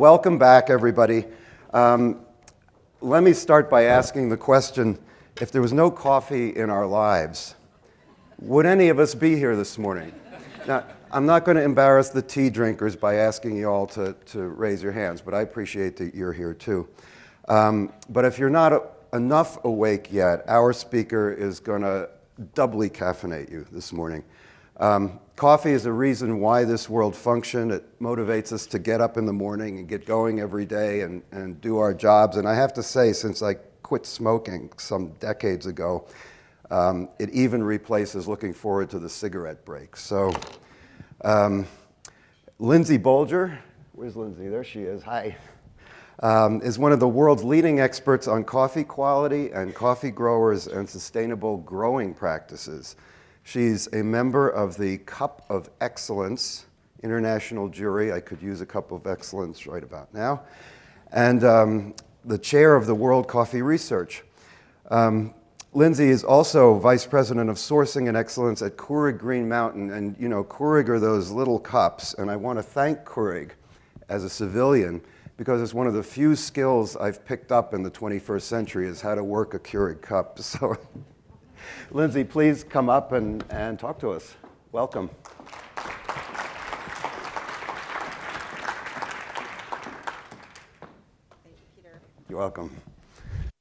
welcome back, everybody. Let me start by asking the question, if there was no coffee in our lives, would any of us be here this morning? Now, I'm not going to embarrass the tea drinkers by asking you all to raise your hands, but I appreciate that you're here too. But if you're not enough awake yet, our speaker is going to doubly caffeinate you this morning. Coffee is a reason why this world functions. It motivates us to get up in the morning and get going every day and do our jobs. And I have to say, since I quit smoking some decades ago, it even replaces looking forward to the cigarette break. So, Lindsey Bolger, where's Lindsey? There she is. Hi. Is one of the world's leading experts on coffee quality and coffee growers and sustainable growing practices. She's a member of the Cup of Excellence International Jury. I could use a Cup of Excellence right about now. And the chair of the World Coffee Research. Lindsey is also Vice President of Sourcing and Excellence at Keurig Green Mountain. And you know, Keurig are those little cups. And I want to thank Keurig as a civilian because it's one of the few skills I've picked up in the 21st century is how to work a Keurig cup. So. Lindsey, please come up and talk to us. Welcome. Thank you, Peter. You're welcome.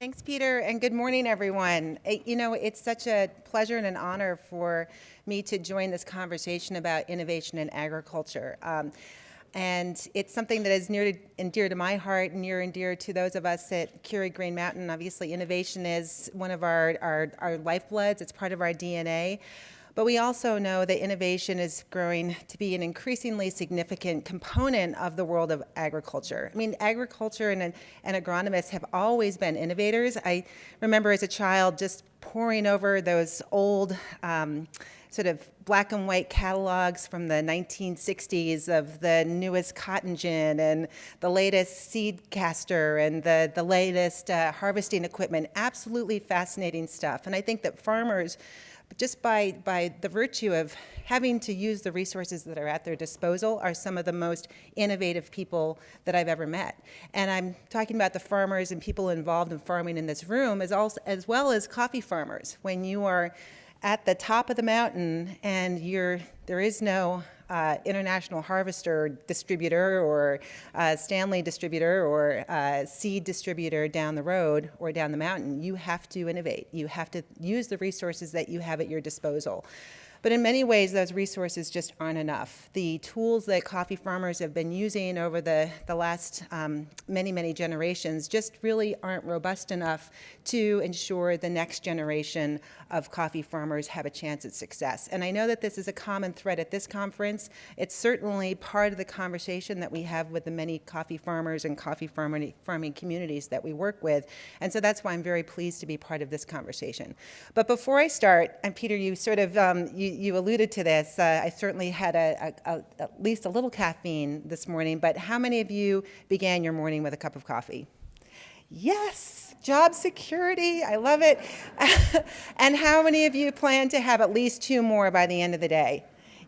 Thanks, Peter, and good morning, everyone. You know, it's such a pleasure and an honor for me to join this conversation about innovation in agriculture. And it's something that is near and dear to my heart, near and dear to those of us at Keurig Green Mountain. Obviously, innovation is one of our lifebloods. It's part of our DNA. But we also know that innovation is growing to be an increasingly significant component of the world of agriculture. I mean, agriculture and agronomists have always been innovators. I remember as a child just poring over those old sort of black and white catalogs from the 1960s of the newest cotton gin and the latest seed caster and the latest harvesting equipment. Absolutely fascinating stuff. And I think that farmers, just by the virtue of having to use the resources that are at their disposal, are some of the most innovative people that I've ever met. And I'm talking about the farmers and people involved in farming in this room, as well as coffee farmers. When you are at the top of the mountain and there is no international harvester distributor or Stanley distributor or seed distributor down the road or down the mountain, you have to innovate. You have to use the resources that you have at your disposal. But in many ways, those resources just aren't enough. The tools that coffee farmers have been using over the last many generations just really aren't robust enough to ensure the next generation of coffee farmers have a chance at success. And I know that this is a common thread at this conference. It's certainly part of the conversation that we have with the many coffee farmers and coffee farming communities that we work with. And so that's why I'm very pleased to be part of this conversation. But before I start, and Peter, you sort of, you alluded to this. I certainly had at least a little caffeine this morning, but how many of you began your morning with a cup of coffee? Yes, job security, I love it. And how many of you plan to have at least 2 more by the end of the day?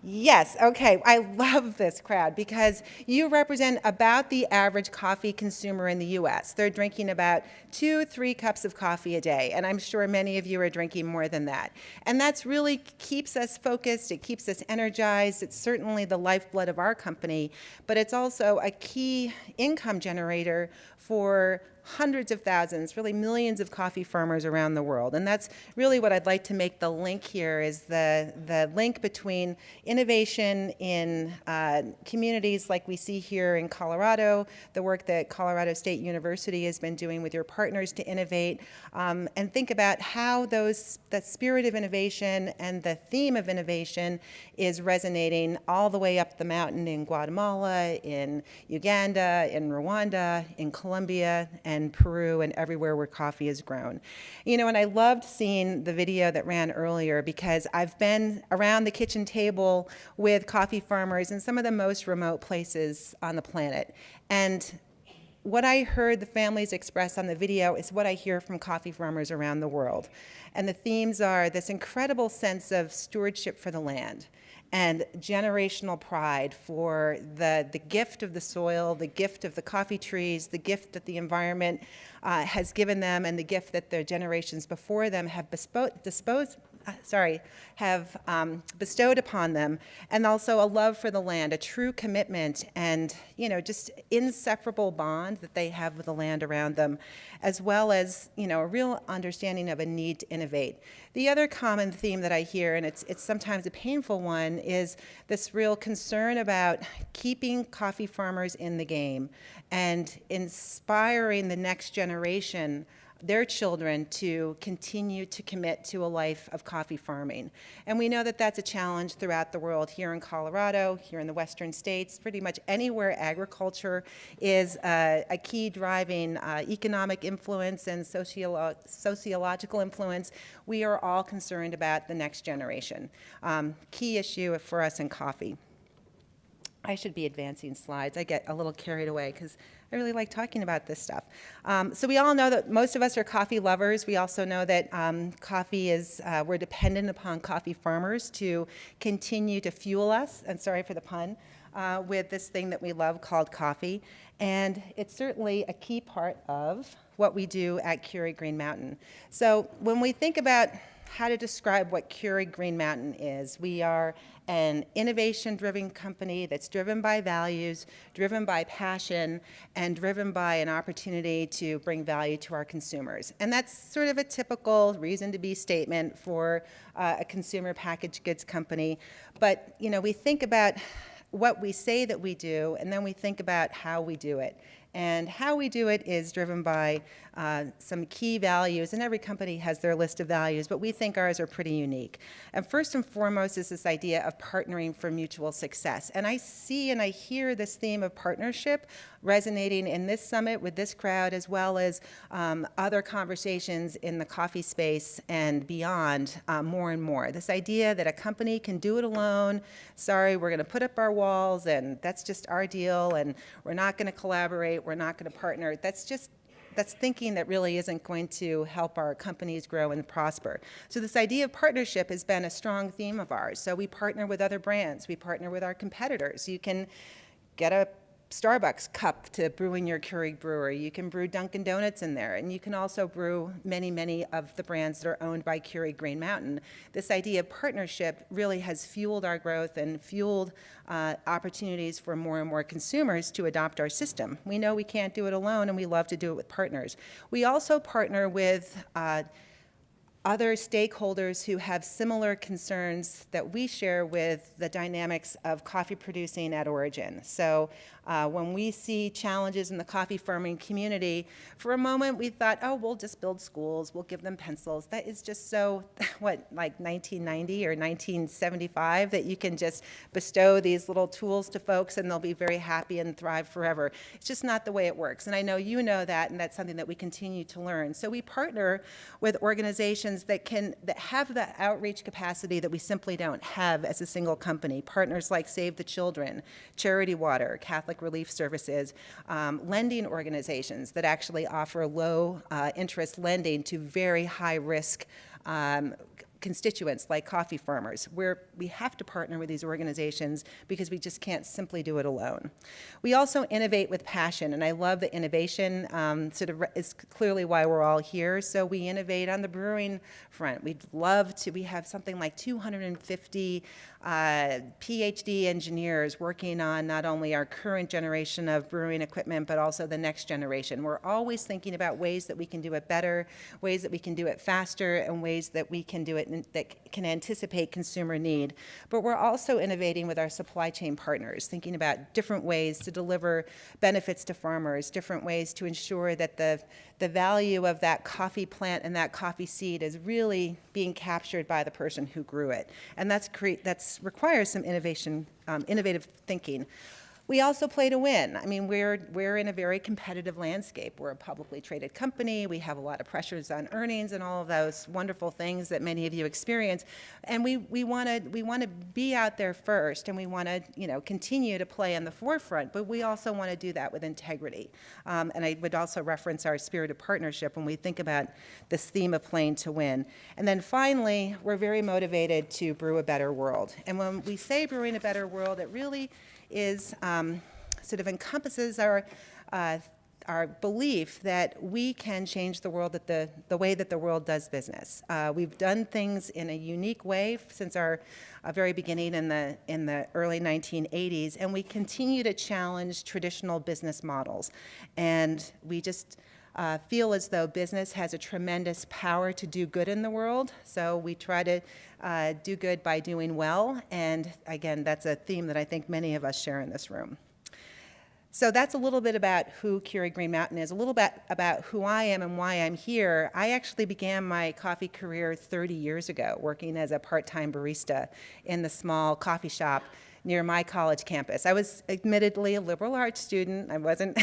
Yes, okay, I love this crowd because you represent about the average coffee consumer in the US. They're drinking about 2-3 cups of coffee a day, and I'm sure many of you are drinking more than that. And that's really keeps us focused, it keeps us energized, it's certainly the lifeblood of our company, but it's also a key income generator for hundreds of thousands, really millions of coffee farmers around the world. And that's really what I'd like to make the link here is the link between innovation in communities like we see here in Colorado, the work that Colorado State University has been doing with your partners to innovate, and think about how the spirit of innovation and the theme of innovation is resonating all the way up the mountain in Guatemala, in Uganda, in Rwanda, in Colombia, and Peru, and everywhere where coffee is grown. You know, and I loved seeing the video that ran earlier because I've been around the kitchen table with coffee farmers in some of the most remote places on the planet. And what I heard the families express on the video is what I hear from coffee farmers around the world. And the themes are this incredible sense of stewardship for the land and generational pride for the gift of the soil, the gift of the coffee trees, the gift that the environment has given them, and the gift that their generations before them have bestowed upon them, and also a love for the land, a true commitment, and just inseparable bond that they have with the land around them, as well as a real understanding of a need to innovate. The other common theme that I hear, and it's sometimes a painful one, is this real concern about keeping coffee farmers in the game and inspiring the next generation, their children, to continue to commit to a life of coffee farming. And we know that that's a challenge throughout the world, here in Colorado, here in the western states, pretty much anywhere agriculture is a key driving economic influence and sociological influence. We are all concerned about the next generation. Key issue for us in coffee. I should be advancing slides. I get a little carried away because I really like talking about this stuff. So we all know that most of us are coffee lovers. We also know that coffee is, we're dependent upon coffee farmers to continue to fuel us, and sorry for the pun, with this thing that we love called coffee. And it's certainly a key part of what we do at Keurig Green Mountain. So when we think about how to describe what Keurig Green Mountain is, we are an innovation-driven company that's driven by values, driven by passion, and driven by an opportunity to bring value to our consumers. And that's sort of a typical reason to be statement for a consumer packaged goods company. But we think about what we say that we do, and then we think about how we do it. And how we do it is driven by some key values, and every company has their list of values, but we think ours are pretty unique. And first and foremost is this idea of partnering for mutual success. And I see and I hear this theme of partnership resonating in this summit with this crowd, as well as other conversations in the coffee space and beyond, more and more. This idea that a company can do it alone, sorry, we're gonna put up our walls and that's just our deal, and we're not gonna collaborate, we're not gonna partner. That's thinking that really isn't going to help our companies grow and prosper. So this idea of partnership has been a strong theme of ours. So we partner with other brands, we partner with our competitors. You can get a Starbucks cup to brew in your Keurig brewery. You can brew Dunkin' Donuts in there, and you can also brew many, many of the brands that are owned by Keurig Green Mountain. This idea of partnership really has fueled our growth and fueled opportunities for more and more consumers to adopt our system. We know we can't do it alone, and we love to do it with partners. We also partner with other stakeholders who have similar concerns that we share with the dynamics of coffee producing at origin. So when we see challenges in the coffee farming community, for a moment we thought, oh, we'll just build schools, we'll give them pencils. That is just so, what, like 1990 or 1975, that you can just bestow these little tools to folks and they'll be very happy and thrive forever. It's just not the way it works. And I know you know that, and that's something that we continue to learn. So we partner with organizations that have the outreach capacity that we simply don't have as a single company. Partners like Save the Children, Charity Water, Catholic Relief Services, lending organizations that actually offer low interest lending to very high risk constituents like coffee farmers, where we have to partner with these organizations because we just can't simply do it alone. We also innovate with passion, and I love that innovation is clearly why we're all here. So we innovate on the brewing front. We have something like 250 PhD engineers working on not only our current generation of brewing equipment, but also the next generation. We're always thinking about ways that we can do it better, ways that we can do it faster, and ways that we can do it that can anticipate consumer need. But we're also innovating with our supply chain partners, thinking about different ways to deliver benefits to farmers, different ways to ensure that the value of that coffee plant and that coffee seed is really being captured by the person who grew it. And that's requires some innovative thinking. We also play to win. I mean, we're in a very competitive landscape. We're a publicly traded company. We have a lot of pressures on earnings and all of those wonderful things that many of you experience. And we want to be out there first, and we want to continue to play on the forefront. But we also want to do that with integrity. And I would also reference our spirit of partnership when we think about this theme of playing to win. And then finally, we're very motivated to brew a better world. And when we say brewing a better world, it really is sort of encompasses our belief that we can change the world, the way that the world does business. We've done things in a unique way since our very beginning in the early 1980s, and we continue to challenge traditional business models. And we just feel as though business has a tremendous power to do good in the world. So we try to do good by doing well. And again, that's a theme that I think many of us share in this room. So that's a little bit about who Keurig Green Mountain is, a little bit about who I am and why I'm here. I actually began my coffee career 30 years ago, working as a part-time barista in the small coffee shop near my college campus. I was admittedly a liberal arts student. I wasn't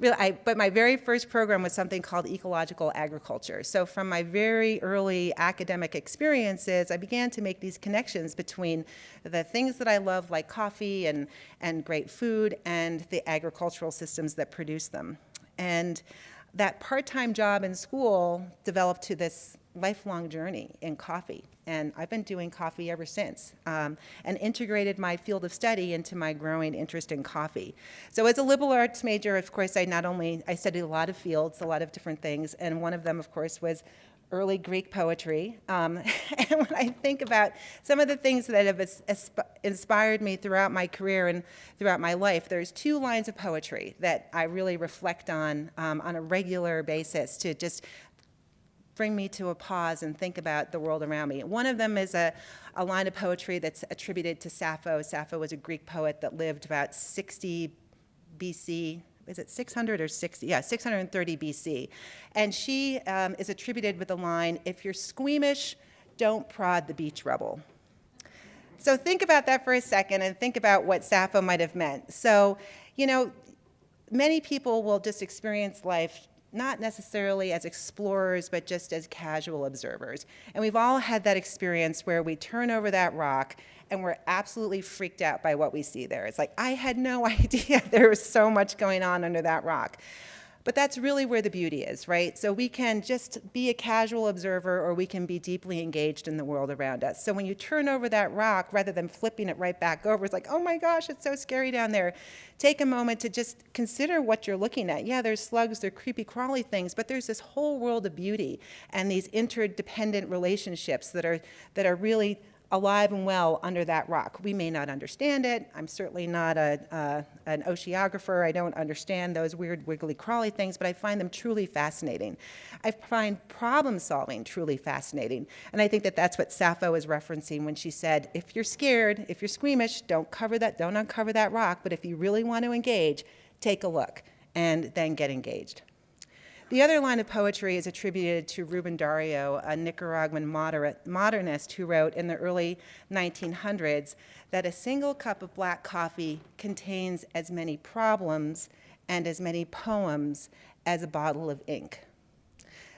really, but my very first program was something called ecological agriculture. So from my very early academic experiences, I began to make these connections between the things that I love, like coffee and great food, and the agricultural systems that produce them. And that part-time job in school developed to this lifelong journey in coffee. And I've been doing coffee ever since, and integrated my field of study into my growing interest in coffee. So as a liberal arts major, of course, I studied a lot of fields, a lot of different things, and one of them, of course, was early Greek poetry. And when I think about some of the things that have inspired me throughout my career and throughout my life, there's two lines of poetry that I really reflect on a regular basis to just bring me to a pause and think about the world around me. One of them is a line of poetry that's attributed to Sappho. Sappho was a Greek poet that lived about 60 BC. Is it 600 or 60? Yeah, 630 BC. And she is attributed with the line, "If you're squeamish, don't prod the beach rubble." So think about that for a second and think about what Sappho might have meant. So, many people will just experience life not necessarily as explorers, but just as casual observers. And we've all had that experience where we turn over that rock and we're absolutely freaked out by what we see there. It's like, I had no idea there was so much going on under that rock. But that's really where the beauty is, right? So we can just be a casual observer, or we can be deeply engaged in the world around us. So when you turn over that rock, rather than flipping it right back over, it's like, oh my gosh, it's so scary down there. Take a moment to just consider what you're looking at. Yeah, there's slugs, they're creepy, crawly things, but there's this whole world of beauty and these interdependent relationships that are really alive and well under that rock. We may not understand it. I'm certainly not an oceanographer. I don't understand those weird wiggly crawly things, but I find them truly fascinating. I find problem solving truly fascinating. And I think that that's what Sappho is referencing when she said, if you're scared, if you're squeamish, don't uncover that rock, but if you really want to engage, take a look and then get engaged. The other line of poetry is attributed to Rubén Darío, a Nicaraguan modernist who wrote in the early 1900s that a single cup of black coffee contains as many problems and as many poems as a bottle of ink.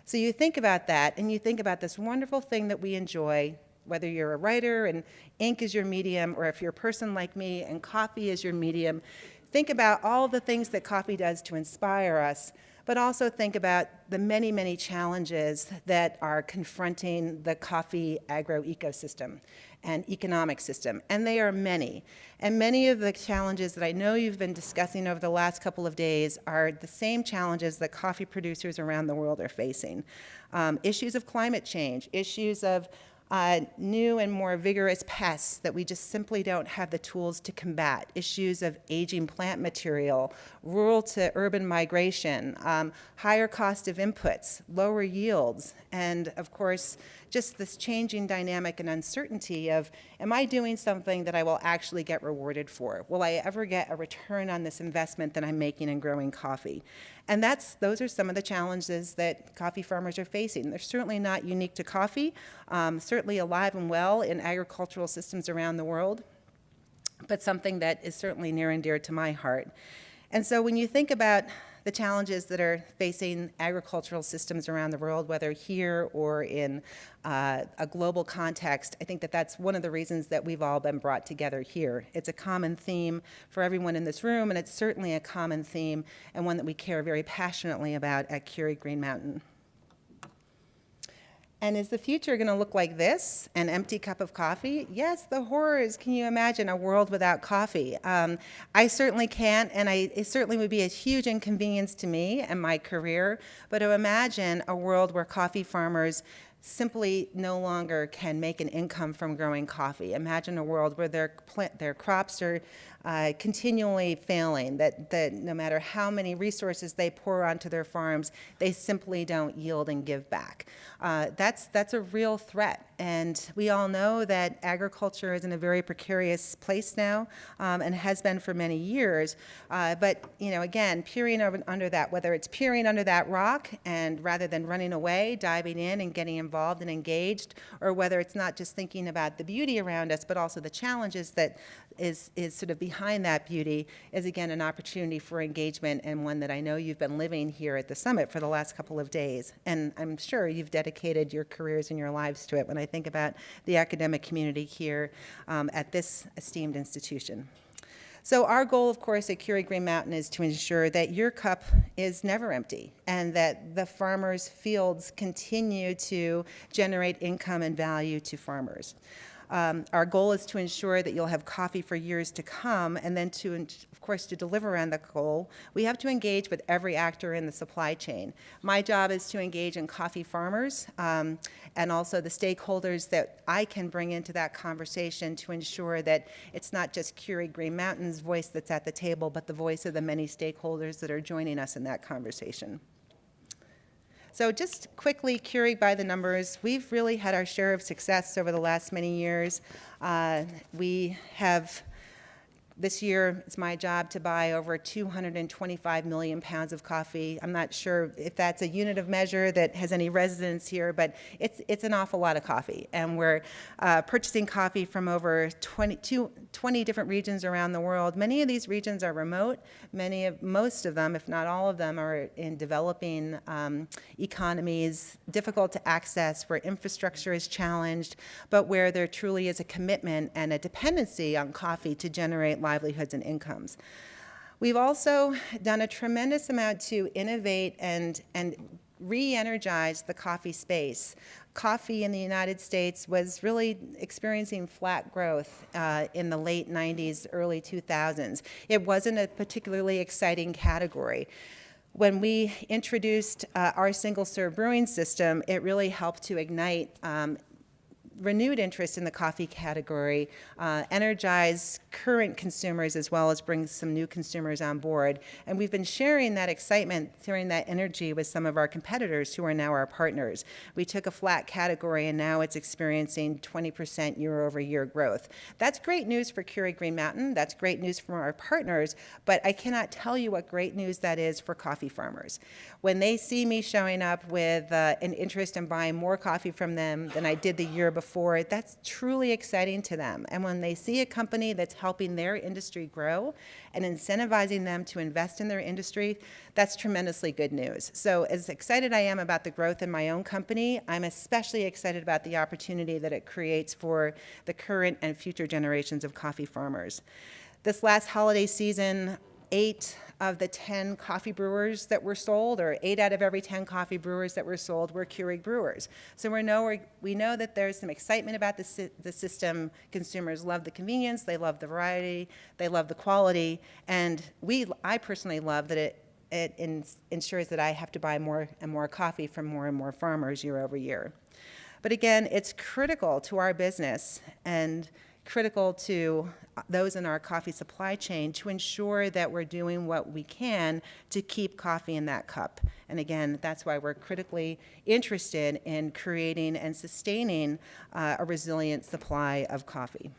So you think about that, and you think about this wonderful thing that we enjoy, whether you're a writer and ink is your medium, or if you're a person like me and coffee is your medium. Think about all the things that coffee does to inspire us, but also think about the many, many challenges that are confronting the coffee agro-ecosystem and economic system, and they are many. And many of the challenges that I know you've been discussing over the last couple of days are the same challenges that coffee producers around the world are facing. Issues of climate change, issues of new and more vigorous pests that we just simply don't have the tools to combat, issues of aging plant material, rural to urban migration, higher cost of inputs, lower yields, and of course, just this changing dynamic and uncertainty of, am I doing something that I will actually get rewarded for? Will I ever get a return on this investment that I'm making in growing coffee? And those are some of the challenges that coffee farmers are facing. They're certainly not unique to coffee, certainly alive and well in agricultural systems around the world. but something that is certainly near and dear to my heart. And so when you think about the challenges that are facing agricultural systems around the world, whether here or in a global context, I think that that's one of the reasons that we've all been brought together here. It's a common theme for everyone in this room, and it's certainly a common theme and one that we care very passionately about at Keurig Green Mountain. And is the future going to look like this, an empty cup of coffee? Yes, the horrors. Can you imagine a world without coffee? I certainly can't, and it certainly would be a huge inconvenience to me and my career, but to imagine a world where coffee farmers simply no longer can make an income from growing coffee. Imagine a world where their crops are continually failing, that no matter how many resources they pour onto their farms, they simply don't yield and give back. That's a real threat. And we all know that agriculture is in a very precarious place now, and has been for many years. But again, peering under that, whether it's peering under that rock and rather than running away, diving in and getting involved and engaged, or whether it's not just thinking about the beauty around us, but also the challenges that is sort of behind that beauty, is again an opportunity for engagement, and one that I know you've been living here at the summit for the last couple of days. And I'm sure you've dedicated your careers and your lives to it when I think about the academic community here at this esteemed institution. So our goal, of course, at Keurig Green Mountain is to ensure that your cup is never empty and that the farmers' fields continue to generate income and value to farmers. Our goal is to ensure that you'll have coffee for years to come, and then of course, to deliver on the goal, we have to engage with every actor in the supply chain. My job is to engage in coffee farmers and also the stakeholders that I can bring into that conversation to ensure that it's not just Keurig Green Mountain's voice that's at the table, but the voice of the many stakeholders that are joining us in that conversation. So just quickly, Keurig by the numbers, we've really had our share of success over the last many years. We have, this year, it's my job to buy over 225 million pounds of coffee. I'm not sure if that's a unit of measure that has any resonance here, but it's an awful lot of coffee. And we're purchasing coffee from over 20 different regions around the world. Many of these regions are remote. Most of them, if not all of them, are in developing economies, difficult to access, where infrastructure is challenged, but where there truly is a commitment and a dependency on coffee to generate livelihoods and incomes. We've also done a tremendous amount to innovate and re-energize the coffee space. Coffee in the United States was really experiencing flat growth in the late 90s, early 2000s. It wasn't a particularly exciting category. When we introduced our single-serve brewing system, it really helped to ignite renewed interest in the coffee category, energize current consumers as well as bring some new consumers on board. And we've been sharing that excitement, sharing that energy with some of our competitors who are now our partners. We took a flat category and now it's experiencing 20% year-over-year growth. That's great news for Keurig Green Mountain. That's great news for our partners, but I cannot tell you what great news that is for coffee farmers. When they see me showing up with an interest in buying more coffee from them than I did the year before, that's truly exciting to them. And when they see a company that's helping their industry grow and incentivizing them to invest in their industry, that's tremendously good news. So as excited I am about the growth in my own company, I'm especially excited about the opportunity that it creates for the current and future generations of coffee farmers. This last holiday season, 8 of the 10 coffee brewers that were sold, or 8 out of every 10 coffee brewers that were sold, were Keurig brewers. So we know that there's some excitement about the system. Consumers love the convenience, they love the variety, they love the quality, and I personally love that it ensures that I have to buy more and more coffee from more and more farmers year over year. But again, it's critical to our business and critical to those in our coffee supply chain to ensure that we're doing what we can to keep coffee in that cup. And again, that's why we're critically interested in creating and sustaining a resilient supply of coffee.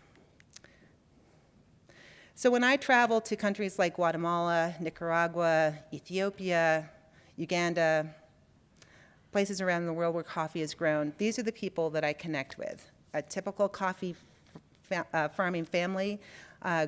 So when I travel to countries like Guatemala, Nicaragua, Ethiopia, Uganda, places around the world where coffee is grown, these are the people that I connect with. A typical coffee farming family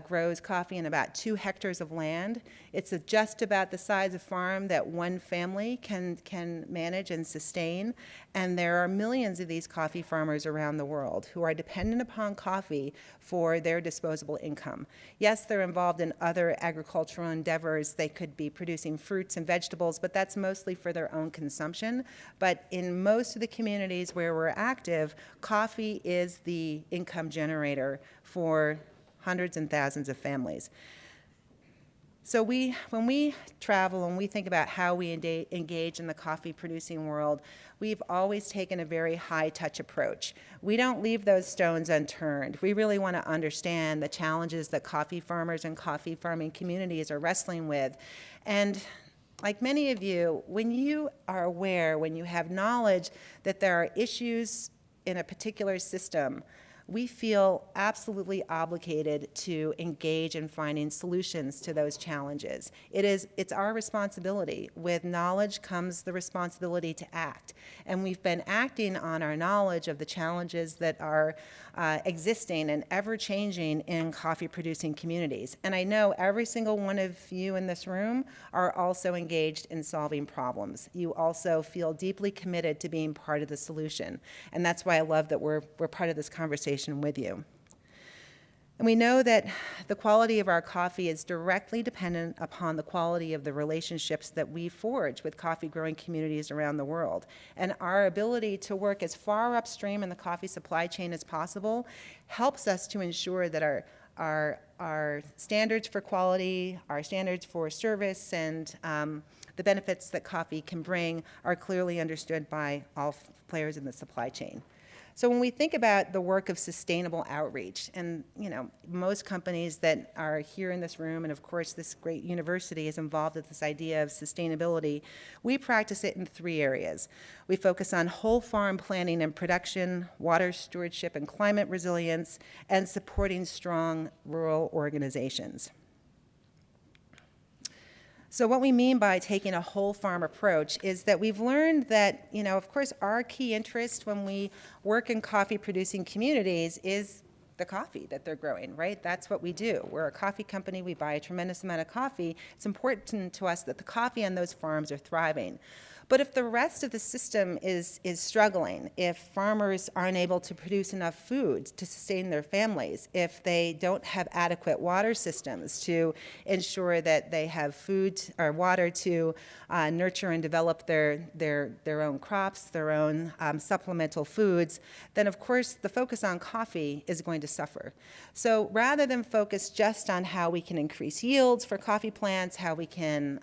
grows coffee in about 2 hectares of land. It's just about the size of farm that one family can manage and sustain. And there are millions of these coffee farmers around the world who are dependent upon coffee for their disposable income. Yes, they're involved in other agricultural endeavors. They could be producing fruits and vegetables, but that's mostly for their own consumption. But in most of the communities where we're active, coffee is the income generator for hundreds and thousands of families. So when we travel and we think about how we engage in the coffee producing world, we've always taken a very high touch approach. We don't leave those stones unturned. We really want to understand the challenges that coffee farmers and coffee farming communities are wrestling with. And like many of you, when you are aware, when you have knowledge that there are issues in a particular system, we feel absolutely obligated to engage in finding solutions to those challenges. It's our responsibility. With knowledge comes the responsibility to act. And we've been acting on our knowledge of the challenges that are existing and ever-changing in coffee-producing communities. And I know every single one of you in this room are also engaged in solving problems. You also feel deeply committed to being part of the solution. And that's why I love that we're part of this conversation with you. And we know that the quality of our coffee is directly dependent upon the quality of the relationships that we forge with coffee growing communities around the world. And our ability to work as far upstream in the coffee supply chain as possible helps us to ensure that our standards for quality, our standards for service, and the benefits that coffee can bring are clearly understood by all players in the supply chain. So when we think about the work of sustainable outreach, and most companies that are here in this room, and of course this great university is involved with this idea of sustainability, we practice it in 3 areas. We focus on whole farm planning and production, water stewardship and climate resilience, and supporting strong rural organizations. So what we mean by taking a whole farm approach is that we've learned that, of course, our key interest when we work in coffee producing communities is the coffee that they're growing, right? That's what we do. We're a coffee company. We buy a tremendous amount of coffee. It's important to us that the coffee on those farms are thriving. But if the rest of the system is struggling, if farmers aren't able to produce enough food to sustain their families, if they don't have adequate water systems to ensure that they have food or water to nurture and develop their own crops, their own supplemental foods, then of course the focus on coffee is going to suffer. So rather than focus just on how we can increase yields for coffee plants, how we can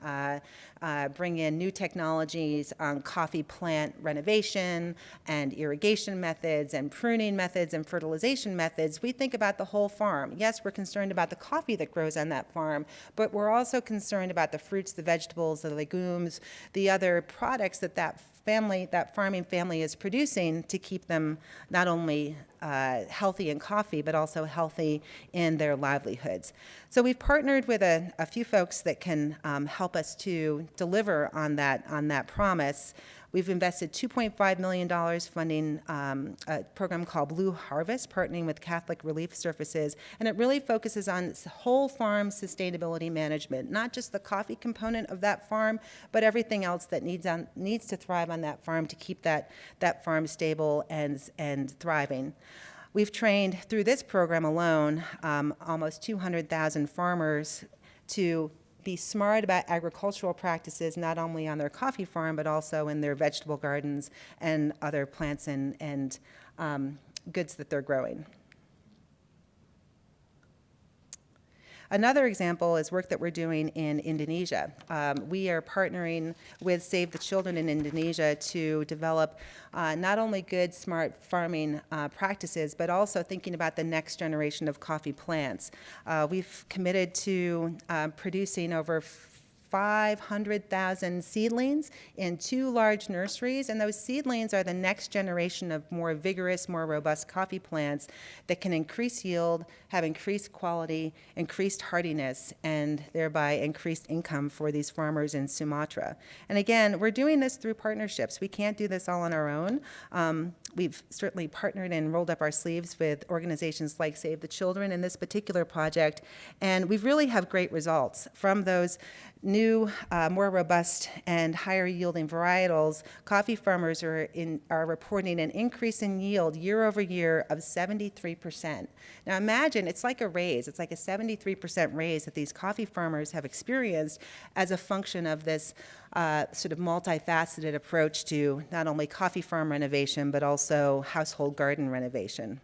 bring in new technologies on coffee plant renovation and irrigation methods and pruning methods and fertilization methods, we think about the whole farm. Yes, we're concerned about the coffee that grows on that farm, but we're also concerned about the fruits, the vegetables, the legumes, the other products that farming family is producing to keep them not only healthy in coffee, but also healthy in their livelihoods. So we've partnered with a few folks that can help us to deliver on that promise. We've invested $2.5 million funding a program called Blue Harvest, partnering with Catholic Relief Services, and it really focuses on whole farm sustainability management, not just the coffee component of that farm, but everything else that needs to thrive on that farm to keep that farm stable and thriving. We've trained, through this program alone, almost 200,000 farmers to be smart about agricultural practices, not only on their coffee farm, but also in their vegetable gardens and other plants and goods that they're growing. Another example is work that we're doing in Indonesia. We are partnering with Save the Children in Indonesia to develop not only good, smart farming practices, but also thinking about the next generation of coffee plants. We've committed to producing over 500,000 seedlings in 2 large nurseries, and those seedlings are the next generation of more vigorous, more robust coffee plants that can increase yield, have increased quality, increased hardiness, and thereby increased income for these farmers in Sumatra. And again, we're doing this through partnerships. We can't do this all on our own. We've certainly partnered and rolled up our sleeves with organizations like Save the Children in this particular project, and we really have great results. From those new, more robust and higher yielding varietals, coffee farmers are reporting an increase in yield year over year of 73%. Now imagine, it's like a raise. It's like a 73% raise that these coffee farmers have experienced as a function of this sort of multifaceted approach to not only coffee farm renovation, but also household garden renovation.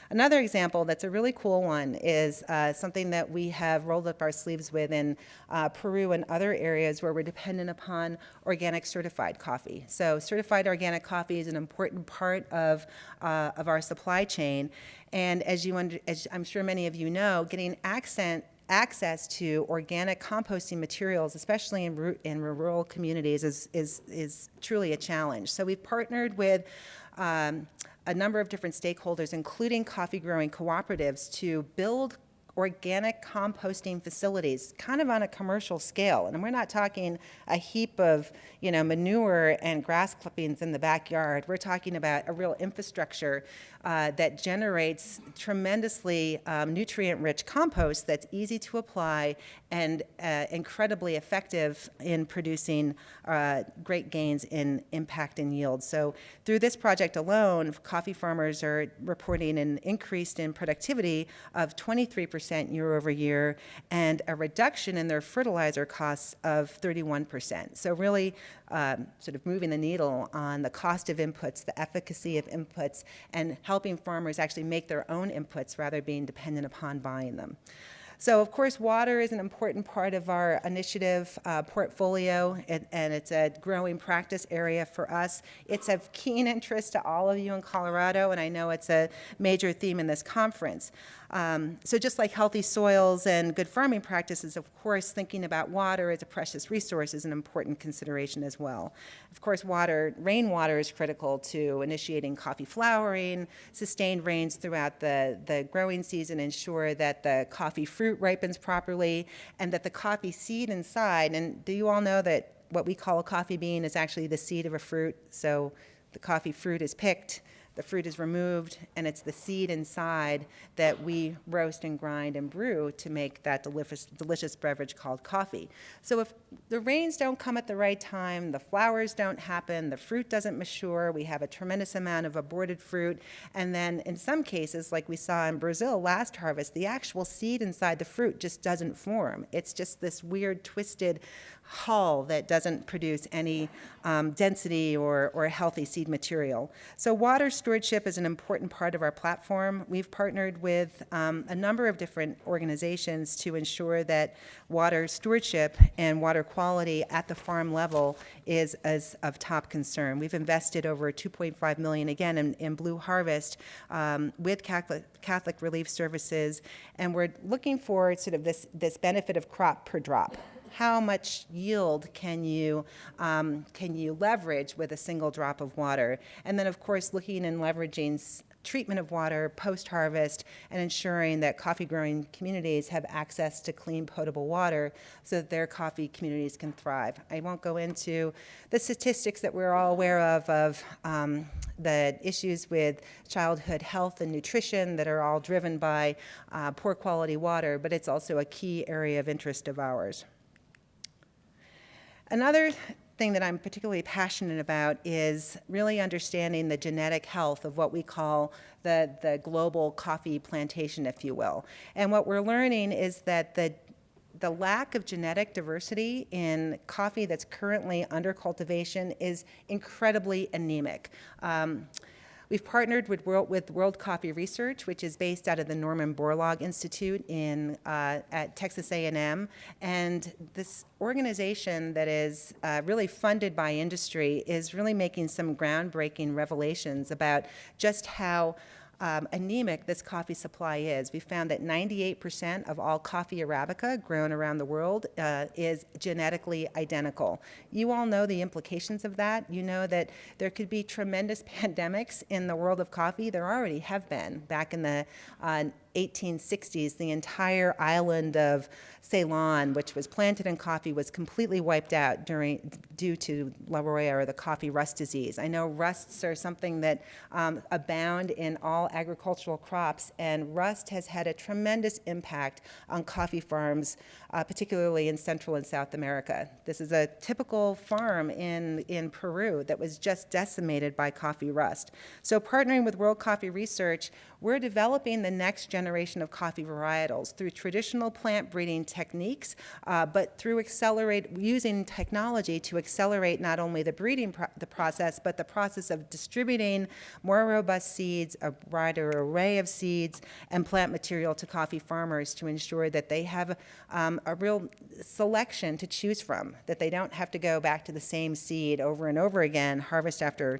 Another example that's a really cool one is something that we have rolled up our sleeves with in Peru and other areas where we're dependent upon organic certified coffee. So certified organic coffee is an important part of our supply chain. And as I'm sure many of you know, getting access to organic composting materials, especially in rural communities, is truly a challenge. So we've partnered with a number of different stakeholders, including coffee growing cooperatives, to build organic composting facilities, kind of on a commercial scale. And we're not talking a heap of, manure and grass clippings in the backyard. We're talking about a real infrastructure that generates tremendously nutrient-rich compost that's easy to apply and incredibly effective in producing great gains in impact and yield. So through this project alone, coffee farmers are reporting an increase in productivity of 23% year over year and a reduction in their fertilizer costs of 31%. So really sort of moving the needle on the cost of inputs, the efficacy of inputs, and helping farmers actually make their own inputs rather than being dependent upon buying them. So, of course, water is an important part of our initiative portfolio, and it's a growing practice area for us. It's of keen interest to all of you in Colorado, and I know it's a major theme in this conference. So just like healthy soils and good farming practices, of course, thinking about water as a precious resource is an important consideration as well. Of course, rainwater is critical to initiating coffee flowering. Sustained rains throughout the growing season ensure that the coffee fruit ripens properly and that the coffee seed inside, and do you all know that what we call a coffee bean is actually the seed of a fruit? So the coffee fruit is picked, the fruit is removed, and it's the seed inside that we roast and grind and brew to make that delicious beverage called coffee. So if the rains don't come at the right time, the flowers don't happen, the fruit doesn't mature, we have a tremendous amount of aborted fruit, and then in some cases, like we saw in Brazil last harvest, the actual seed inside the fruit just doesn't form. It's just this weird, twisted hull that doesn't produce any density or healthy seed material. So water stewardship is an important part of our platform. We've partnered with a number of different organizations to ensure that water stewardship and water quality at the farm level is of top concern. We've invested over $2.5 million, again, in Blue Harvest with Catholic Relief Services, and we're looking for sort of this benefit of crop per drop. How much yield can you leverage with a single drop of water? And then, of course, looking and leveraging treatment of water post-harvest and ensuring that coffee-growing communities have access to clean, potable water so that their coffee communities can thrive. I won't go into the statistics that we're all aware of the issues with childhood health and nutrition that are all driven by poor quality water, but it's also a key area of interest of ours. Another thing that I'm particularly passionate about is really understanding the genetic health of what we call the global coffee plantation, if you will. And what we're learning is that the lack of genetic diversity in coffee that's currently under cultivation is incredibly anemic. We've partnered with World Coffee Research, which is based out of the Norman Borlaug Institute at Texas A&M. And this organization that is really funded by industry is really making some groundbreaking revelations about just how anemic this coffee supply is. We found that 98% of all coffee Arabica grown around the world is genetically identical. You all know the implications of that. You know that there could be tremendous pandemics in the world of coffee. There already have been. Back in the 1860s, the entire island of Ceylon, which was planted in coffee, was completely wiped out due to Laroya, or the coffee rust disease. I know rusts are something that abound in all agricultural crops, and rust has had a tremendous impact on coffee farms, particularly in Central and South America. This is a typical farm in Peru that was just decimated by coffee rust. So partnering with World Coffee Research, we're developing the next generation of coffee varietals through traditional plant breeding techniques, but through using technology to accelerate not only the breeding process, but the process of distributing more robust seeds, a wider array of seeds, and plant material to coffee farmers to ensure that they have a real selection to choose from, that they don't have to go back to the same seed over and over again, harvest after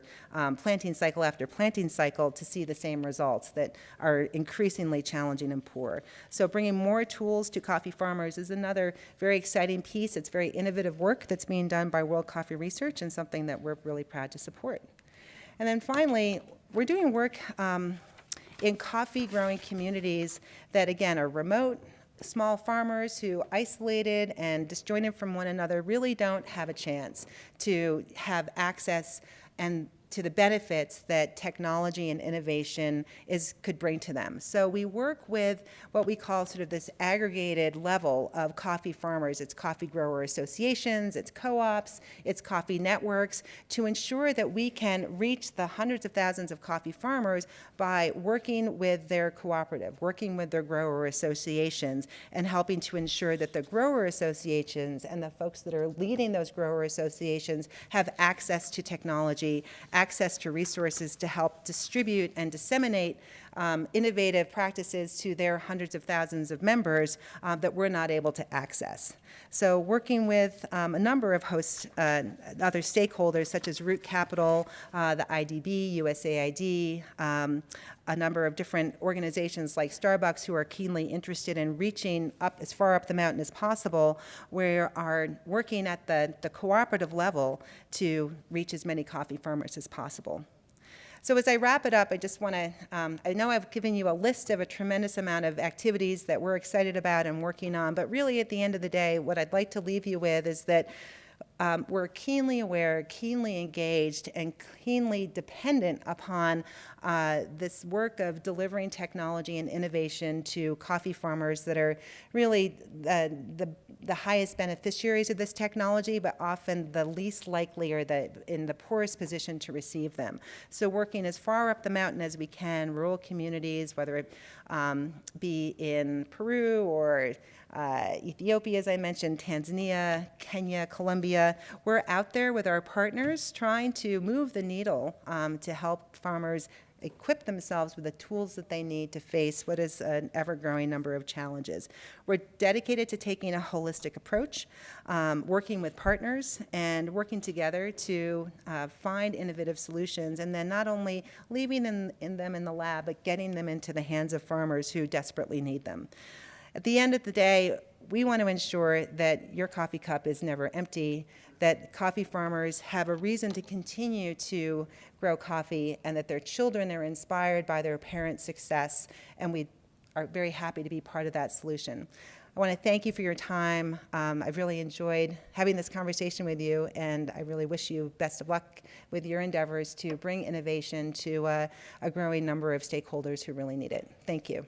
planting cycle to see the same results that are increasingly challenging and poor. So bringing more tools to coffee farmers is another very exciting piece. It's very innovative work that's being done by World Coffee Research, and something that we're really proud to support. And then finally, we're doing work in coffee growing communities that, again, are remote, small farmers who, isolated and disjointed from one another, really don't have a chance to have access and to the benefits that technology and innovation could bring to them. So we work with what we call sort of this aggregated level of coffee farmers. It's coffee grower associations, it's co-ops, it's coffee networks, to ensure that we can reach the hundreds of thousands of coffee farmers by working with their cooperative, working with their grower associations, and helping to ensure that the grower associations and the folks that are leading those grower associations have access to technology, access to resources to help distribute and disseminate innovative practices to their hundreds of thousands of members that we're not able to access. So working with a number of other stakeholders, such as Root Capital, the IDB, USAID, a number of different organizations like Starbucks, who are keenly interested in reaching up as far up the mountain as possible, we are working at the cooperative level to reach as many coffee farmers as possible. So as I wrap it up, I just want to, I know I've given you a list of a tremendous amount of activities that we're excited about and working on, but really at the end of the day, what I'd like to leave you with is that we're keenly aware, keenly engaged, and keenly dependent upon this work of delivering technology and innovation to coffee farmers that are really the highest beneficiaries of this technology, but often the least likely or in the poorest position to receive them. So working as far up the mountain as we can, rural communities, whether it be in Peru or Ethiopia, as I mentioned, Tanzania, Kenya, Colombia. We're out there with our partners trying to move the needle to help farmers equip themselves with the tools that they need to face what is an ever-growing number of challenges. We're dedicated to taking a holistic approach, working with partners and working together to find innovative solutions, and then not only leaving them in the lab, but getting them into the hands of farmers who desperately need them. At the end of the day, we want to ensure that your coffee cup is never empty, that coffee farmers have a reason to continue to grow coffee, and that their children are inspired by their parents' success, and we are very happy to be part of that solution. I want to thank you for your time. I've really enjoyed having this conversation with you, and I really wish you best of luck with your endeavors to bring innovation to a growing number of stakeholders who really need it. Thank you.